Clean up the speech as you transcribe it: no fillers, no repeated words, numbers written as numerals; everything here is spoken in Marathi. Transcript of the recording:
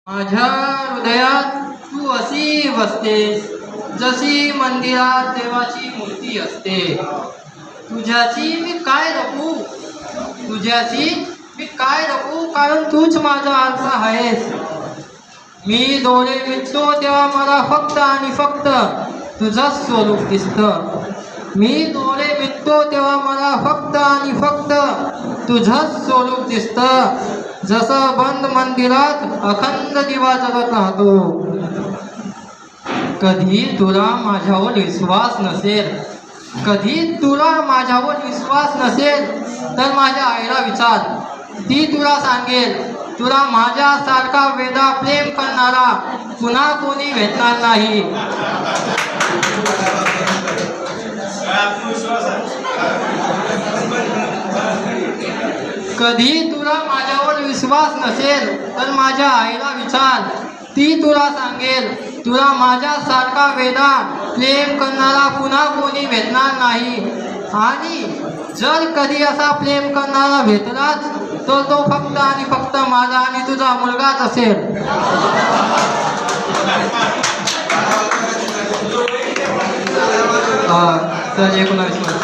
माझ्या हृदयात तू अशी बसतेस जशी मंदिरात देवाची मूर्ती असते. तुझ्याची मी काय रखू, तुझ्याची मी काय रखू, कारण तूच माझा आरसा आहेस. मी डोळे मिटतो तेव्हा मला फक्त आणि फक्त तुझंच स्वरूप दिसतं. मी डोळे मिटतो तेव्हा मला फक्त आणि फक्त तुझंच स्वरूप दिसतं. जसं बंद मंदिरात अखंड दिवा जगत राहतो. कधी तुला माझ्यावर विश्वास नसेल, कधी तुला माझ्यावर विश्वास नसेल तर माझ्या आईला विचार, ती तुला सांगेल. तुला माझ्यासारखा वेडा प्रेम करणारा पुन्हा कोणी भेटणार नाही. कधी तुला माझ्यावर विश्वास नसेल तर माझ्या आईला विचार, ती तुला सांगेल. तुला माझ्यासारखा वेडा प्रेम करणारा पुन्हा कोणी भेटणार नाही. आणि जर कधी असा प्रेम करणारा भेटलाच तर तो फक्त आणि फक्त माझा आणि तुझा मुलगाच असेल. तर 19